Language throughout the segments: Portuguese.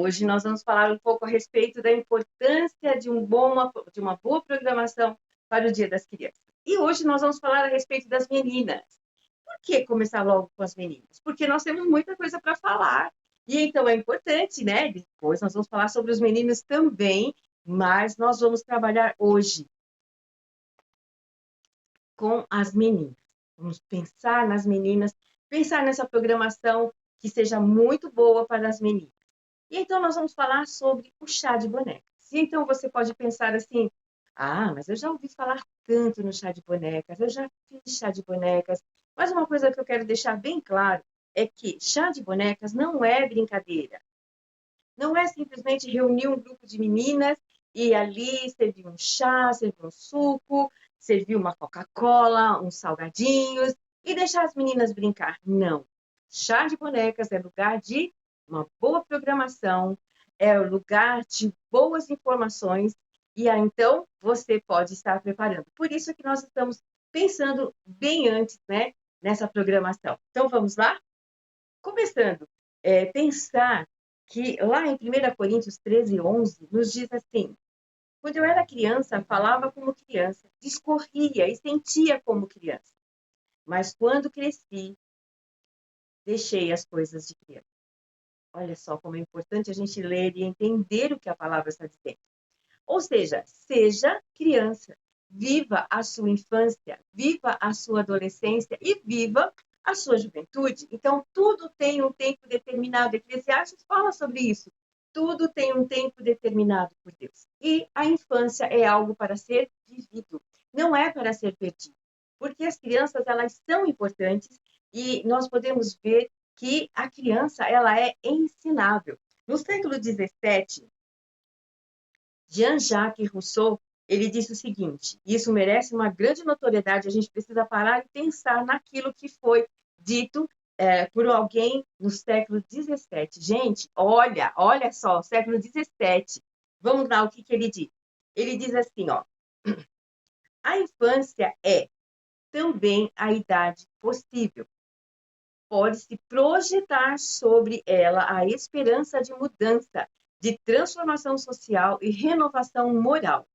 Hoje nós vamos falar um pouco a respeito da importância de uma boa programação para o Dia das Crianças. E hoje nós vamos falar a respeito das meninas. Por que começar logo com as meninas? Porque nós temos muita coisa para falar. E então é importante, né? Depois nós vamos falar sobre os meninos também, mas nós vamos trabalhar hoje com as meninas. Vamos pensar nas meninas, pensar nessa programação que seja muito boa para as meninas. E então nós vamos falar sobre o chá de bonecas. E então você pode pensar assim: mas eu já ouvi falar tanto no chá de bonecas, eu já fiz chá de bonecas. Mas uma coisa que eu quero deixar bem claro é que chá de bonecas não é brincadeira. Não é simplesmente reunir um grupo de meninas e ali servir um chá, servir um suco, servir uma Coca-Cola, uns salgadinhos e deixar as meninas brincar. Não. Chá de bonecas é lugar de uma boa programação, é lugar de boas informações e aí então você pode estar preparando. Por isso que nós estamos pensando bem antes, né, nessa programação. Então vamos lá? Começando, pensar que lá em 1 Coríntios 13:11 nos diz assim: quando eu era criança, falava como criança, discorria e sentia como criança. Mas quando cresci, deixei as coisas de criança. Olha só como é importante a gente ler e entender o que a palavra está dizendo. Ou seja, seja criança, viva a sua infância, viva a sua adolescência e viva a sua juventude. Então, tudo tem um tempo determinado. Eclesiastes fala sobre isso. Tudo tem um tempo determinado por Deus. E a infância é algo para ser vivido, não é para ser perdido. Porque as crianças, elas são importantes e nós podemos ver que a criança, ela é ensinável. No século XVII, Jean-Jacques Rousseau, ele disse o seguinte: isso merece uma grande notoriedade, a gente precisa parar e pensar naquilo que foi dito por alguém no século XVII. Gente, olha só, século XVII. Vamos lá, o que ele diz? Ele diz assim, ó: a infância é também a idade possível. Pode-se projetar sobre ela a esperança de mudança, de transformação social e renovação moral.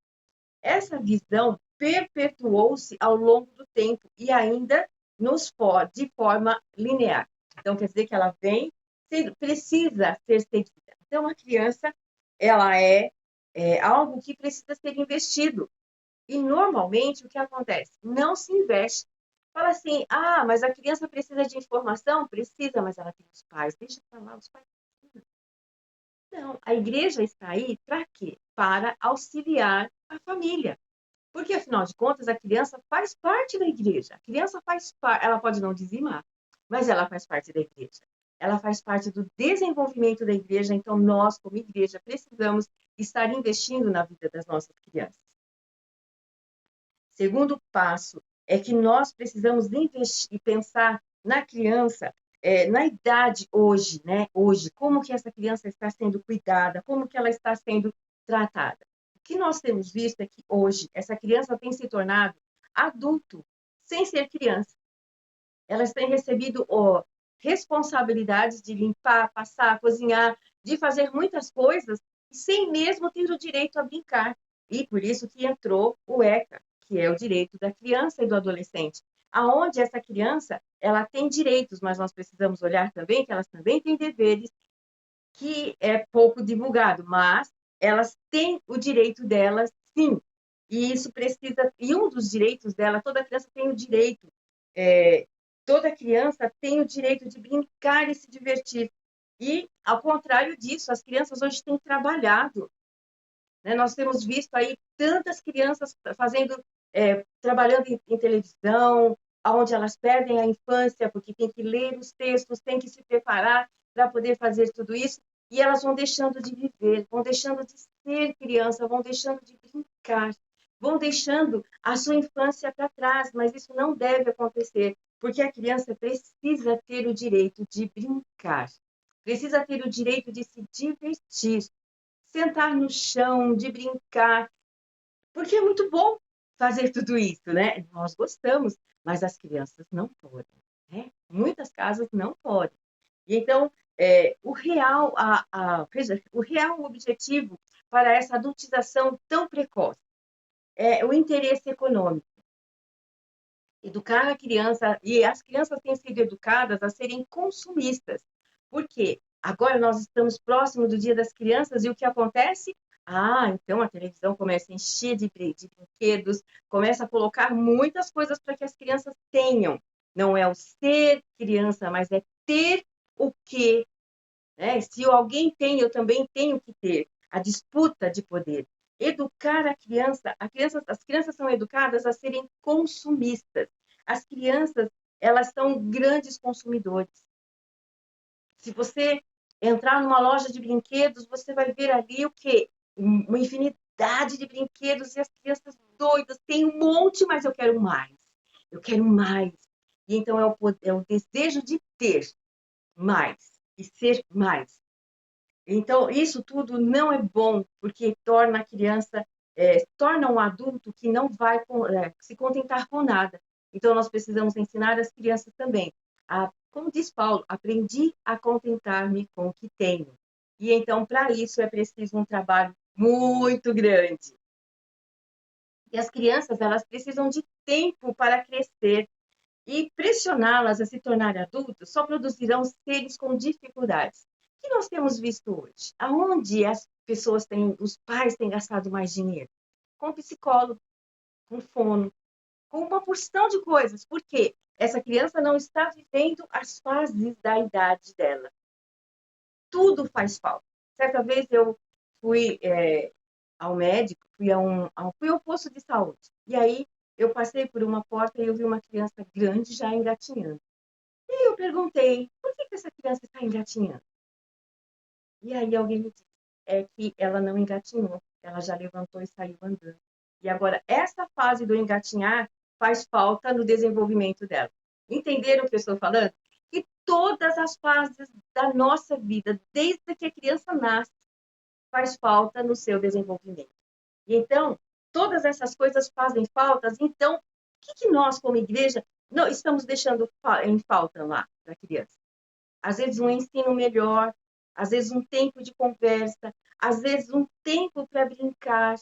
Essa visão perpetuou-se ao longo do tempo e ainda de forma linear. Então, quer dizer que ela precisa ser seguida. Então, a criança, ela é algo que precisa ser investido. E, normalmente, o que acontece? Não se investe. Fala assim, mas a criança precisa de informação? Precisa, mas ela tem os pais. Deixa eu falar, os pais. Não, a igreja está aí para quê? Para auxiliar a família. Porque, afinal de contas, a criança faz parte da igreja. A criança faz parte, ela pode não dizimar, mas ela faz parte da igreja. Ela faz parte do desenvolvimento da igreja, então nós, como igreja, precisamos estar investindo na vida das nossas crianças. Segundo passo é que nós precisamos investir e pensar na criança, na idade hoje, né? Hoje, como que essa criança está sendo cuidada, como que ela está sendo tratada. O que nós temos visto é que hoje essa criança tem se tornado adulto sem ser criança. Elas têm recebido responsabilidades de limpar, passar, cozinhar, de fazer muitas coisas sem mesmo ter o direito a brincar. E por isso que entrou o ECA, que é o direito da criança e do adolescente, aonde essa criança ela tem direitos, mas nós precisamos olhar também que elas também têm deveres, que é pouco divulgado, mas elas têm o direito delas, sim. E isso precisa, e um dos direitos dela, toda criança tem o direito, toda criança tem o direito de brincar e se divertir. E, ao contrário disso, as crianças hoje têm trabalhado, né? Nós temos visto aí tantas crianças trabalhando em televisão, onde elas perdem a infância, porque tem que ler os textos, tem que se preparar para poder fazer tudo isso, e elas vão deixando de viver, vão deixando de ser criança, vão deixando de brincar, vão deixando a sua infância para trás, mas isso não deve acontecer, porque a criança precisa ter o direito de brincar, precisa ter o direito de se divertir, sentar no chão, de brincar, porque é muito bom fazer tudo isso, né? Nós gostamos, mas as crianças não podem, né? Muitas casas não podem. E então, o real objetivo para essa adultização tão precoce é o interesse econômico. Educar a criança, e as crianças têm sido educadas a serem consumistas. Por quê? Agora nós estamos próximo do Dia das Crianças e o que acontece? Então a televisão começa a encher de brinquedos, começa a colocar muitas coisas para que as crianças tenham. Não é o ser criança, mas é ter o quê, né? Se alguém tem, eu também tenho que ter. A disputa de poder. Educar as crianças são educadas a serem consumistas. As crianças, elas são grandes consumidores. Se você entrar numa loja de brinquedos, você vai ver ali o quê? Uma infinidade de brinquedos e as crianças doidas. Tem um monte, mas eu quero mais. Eu quero mais. E então é o desejo de ter mais e ser mais. Então, isso tudo não é bom, porque torna a criança, torna um adulto que não vai se contentar com nada. Então, nós precisamos ensinar as crianças também. Como diz Paulo, aprendi a contentar-me com o que tenho. E então, para isso, é preciso um trabalho muito grande. E as crianças, elas precisam de tempo para crescer. E pressioná-las a se tornar adultos só produzirão seres com dificuldades. O que nós temos visto hoje? Aonde os pais têm gastado mais dinheiro? Com psicólogo, com fono, com uma porção de coisas. Por quê? Essa criança não está vivendo as fases da idade dela. Tudo faz falta. Certa vez eu fui ao médico, fui ao posto de saúde. E aí eu passei por uma porta e eu vi uma criança grande já engatinhando. E eu perguntei, por que essa criança está engatinhando? E aí alguém me disse, é que ela não engatinhou, ela já levantou e saiu andando. E agora, essa fase do engatinhar faz falta no desenvolvimento dela. Entenderam o que eu estou falando? Que todas as fases da nossa vida, desde que a criança nasce, faz falta no seu desenvolvimento. E então, todas essas coisas fazem falta. Então, o que nós, como igreja, não estamos deixando em falta lá para a criança? Às vezes um ensino melhor, às vezes um tempo de conversa, às vezes um tempo para brincar,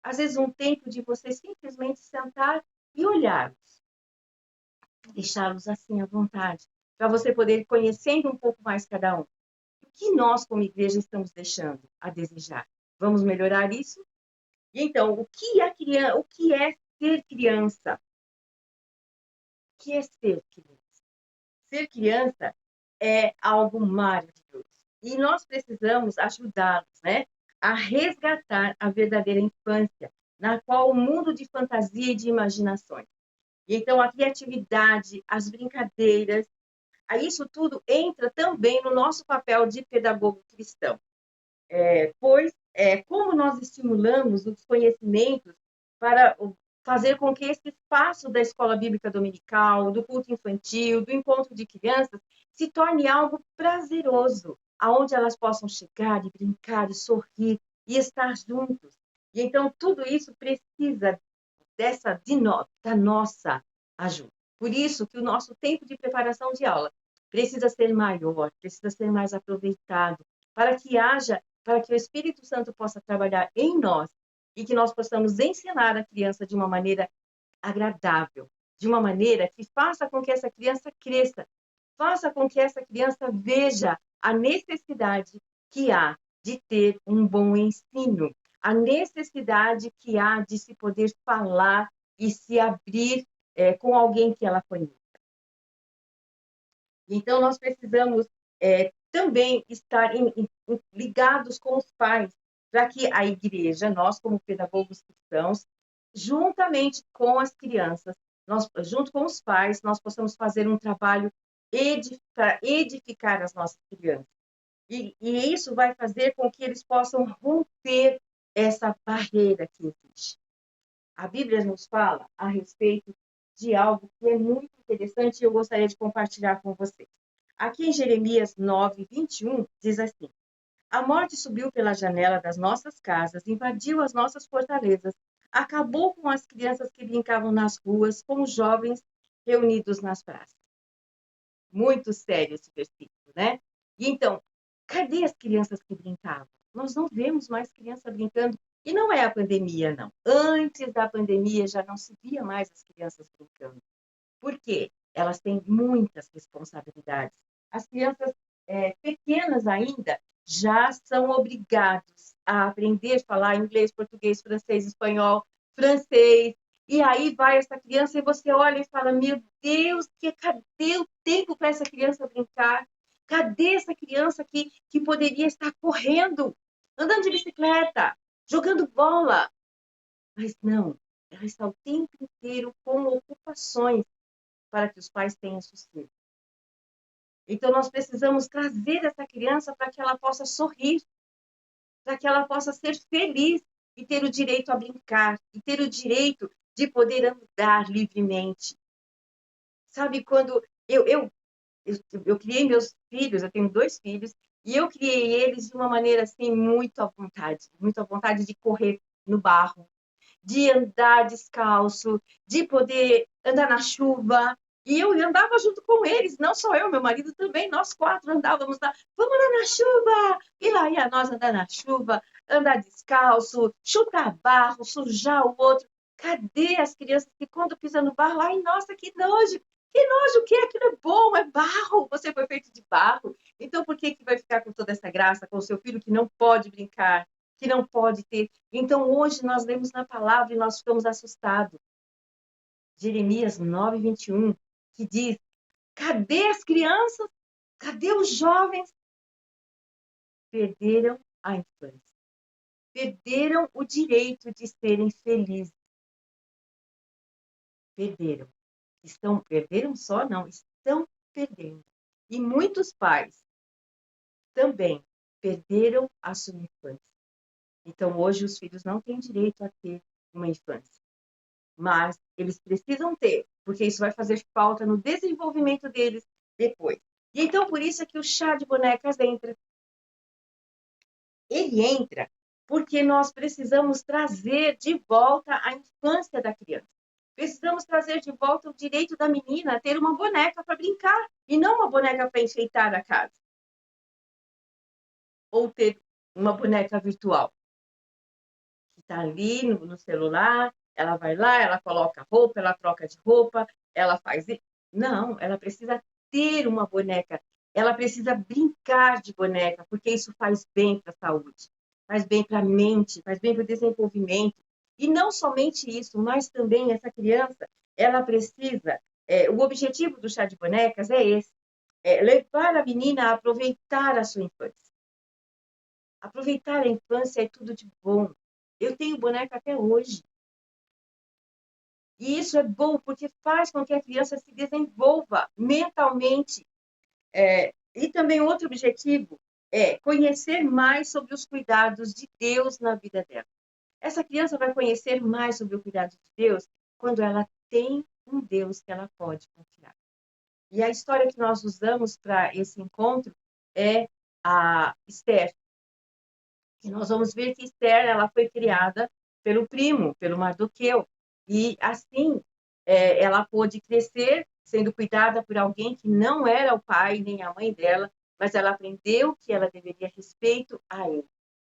às vezes um tempo de você simplesmente sentar e olhá-los, deixá-los assim à vontade, para você poder ir conhecendo um pouco mais cada um. O que nós, como igreja, estamos deixando a desejar? Vamos melhorar isso? E então, o que é ser criança? O que é ser criança? Ser criança é algo maravilhoso. E nós precisamos ajudá-los, né, a resgatar a verdadeira infância, na qual o mundo de fantasia e de imaginações. E então, a criatividade, as brincadeiras, isso tudo entra também no nosso papel de pedagogo cristão. Pois, como nós estimulamos os conhecimentos para fazer com que esse espaço da escola bíblica dominical, do culto infantil, do encontro de crianças, se torne algo prazeroso, aonde elas possam chegar e brincar e sorrir e estar juntos. E então tudo isso precisa da nossa ajuda. Por isso que o nosso tempo de preparação de aula precisa ser maior, precisa ser mais aproveitado, para que o Espírito Santo possa trabalhar em nós e que nós possamos ensinar a criança de uma maneira agradável, de uma maneira que faça com que essa criança cresça, faça com que essa criança veja a necessidade que há de ter um bom ensino, a necessidade que há de se poder falar e se abrir com alguém que ela conheça. Então, nós precisamos também estar ligados com os pais, para que a igreja, nós como pedagogos cristãos, juntamente com as crianças, junto com os pais, nós possamos fazer um trabalho para edificar as nossas crianças. E isso vai fazer com que eles possam romper essa barreira que existe. A Bíblia nos fala a respeito de algo que é muito interessante e eu gostaria de compartilhar com vocês. Aqui em Jeremias 9, 21, diz assim: a morte subiu pela janela das nossas casas, invadiu as nossas fortalezas, acabou com as crianças que brincavam nas ruas, com os jovens reunidos nas praças. Muito sério esse versículo, né? E então, cadê as crianças que brincavam? Nós não vemos mais criança brincando. E não é a pandemia, não. Antes da pandemia já não se via mais as crianças brincando. Por quê? Elas têm muitas responsabilidades. As crianças pequenas ainda já são obrigados a aprender a falar inglês, português, francês, espanhol, francês. E aí vai essa criança e você olha e fala, meu Deus, cadê o tempo para essa criança brincar? Cadê essa criança que poderia estar correndo, andando de bicicleta, jogando bola? Mas não, ela está o tempo inteiro com ocupações para que os pais tenham sossego. Então, nós precisamos trazer essa criança para que ela possa sorrir, para que ela possa ser feliz e ter o direito a brincar, e ter o direito de poder andar livremente. Sabe, quando eu criei meus filhos, eu tenho 2 filhos, e eu criei eles de uma maneira assim, muito à vontade de correr no barro, de andar descalço, de poder andar na chuva. E eu andava junto com eles, não só eu, meu marido também, nós 4 andávamos lá, vamos lá na chuva! E lá ia nós andar na chuva, andar descalço, chutar barro, sujar o outro. Cadê as crianças que quando pisam no barro, ai, nossa, que nojo! Que nojo, o que? Aquilo é bom, é barro, você foi feito de barro. Então, por que vai ficar com toda essa graça com o seu filho que não pode brincar, que não pode ter? Então, hoje nós lemos na palavra e nós ficamos assustados. Jeremias 9:21, que diz, cadê as crianças? Cadê os jovens? Perderam a infância. Perderam o direito de serem felizes. Perderam. Perderam só? Não, estão perdendo. E muitos pais também perderam a sua infância. Então, hoje, os filhos não têm direito a ter uma infância. Mas eles precisam ter, porque isso vai fazer falta no desenvolvimento deles depois. E então, por isso é que o chá de bonecas entra. Ele entra porque nós precisamos trazer de volta a infância da criança. Precisamos trazer de volta o direito da menina a ter uma boneca para brincar e não uma boneca para enfeitar a casa. Ou ter uma boneca virtual que está ali no celular, ela vai lá, ela coloca roupa, ela troca de roupa, ela faz isso. Não, ela precisa ter uma boneca, ela precisa brincar de boneca, porque isso faz bem para a saúde, faz bem para a mente, faz bem para o desenvolvimento. E não somente isso, mas também essa criança, ela precisa, o objetivo do chá de bonecas é esse, levar a menina a aproveitar a sua infância. Aproveitar a infância é tudo de bom. Eu tenho boneca até hoje. E isso é bom porque faz com que a criança se desenvolva mentalmente. E também outro objetivo é conhecer mais sobre os cuidados de Deus na vida dela. Essa criança vai conhecer mais sobre o cuidado de Deus quando ela tem um Deus que ela pode confiar. E a história que nós usamos para esse encontro é a Esther. E nós vamos ver que Esther ela foi criada pelo primo, pelo Mardoqueu. E assim ela pôde crescer sendo cuidada por alguém que não era o pai nem a mãe dela, mas ela aprendeu que ela deveria respeito a ele.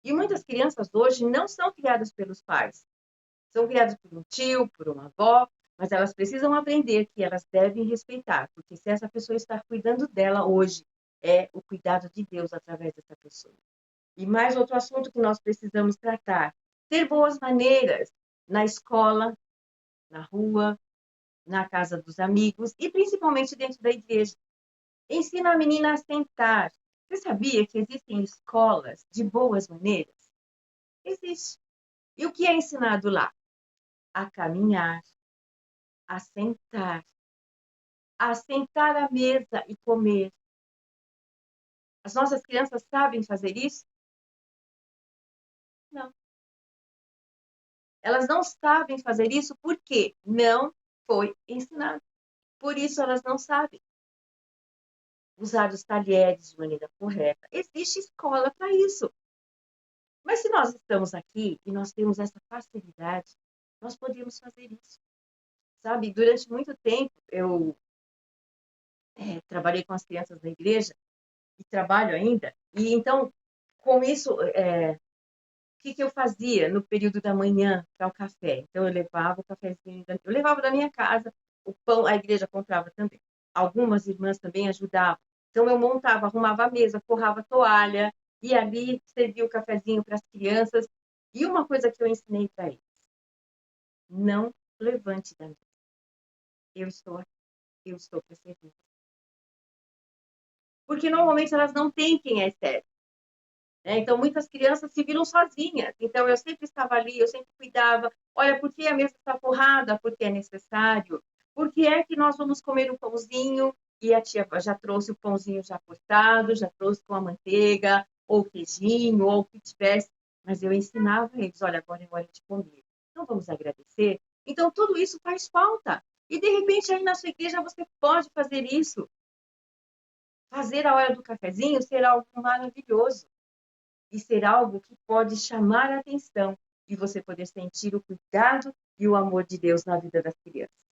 E muitas crianças hoje não são criadas pelos pais. São criadas por um tio, por uma avó, mas elas precisam aprender que elas devem respeitar, porque se essa pessoa está cuidando dela hoje, é o cuidado de Deus através dessa pessoa. E mais outro assunto que nós precisamos tratar: ter boas maneiras na escola, na rua, na casa dos amigos e principalmente dentro da igreja. Ensina a menina a sentar. Você sabia que existem escolas de boas maneiras? Existe. E o que é ensinado lá? A caminhar, a sentar à mesa e comer. As nossas crianças sabem fazer isso? Não. Elas não sabem fazer isso porque não foi ensinado. Por isso elas não sabem usar os talheres de maneira correta. Existe escola para isso. Mas se nós estamos aqui e nós temos essa facilidade, nós podemos fazer isso. Sabe, durante muito tempo eu trabalhei com as crianças da igreja e trabalho ainda. E então, com isso, o que eu fazia no período da manhã para o café? Então, eu levava o cafezinho, eu levava da minha casa, o pão, a igreja comprava também. Algumas irmãs também ajudavam. Então, eu montava, arrumava a mesa, forrava a toalha, e ali servia o cafezinho para as crianças. E uma coisa que eu ensinei para eles: não levante da mesa. Eu estou aqui, eu estou para servir. Porque normalmente elas não têm quem é sério. Então, muitas crianças se viram sozinhas. Então, eu sempre estava ali, eu sempre cuidava. Olha, por que a mesa está forrada? Porque é necessário. Por que é que nós vamos comer o pãozinho e a tia já trouxe o pãozinho já cortado, já trouxe com a manteiga, ou queijinho, ou o que tivesse. Mas eu ensinava eles, olha, agora é hora de comer. Então, vamos agradecer? Então, tudo isso faz falta. E, de repente, aí na sua igreja você pode fazer isso. Fazer a hora do cafezinho ser algo maravilhoso. E ser algo que pode chamar a atenção e você poder sentir o cuidado e o amor de Deus na vida das crianças.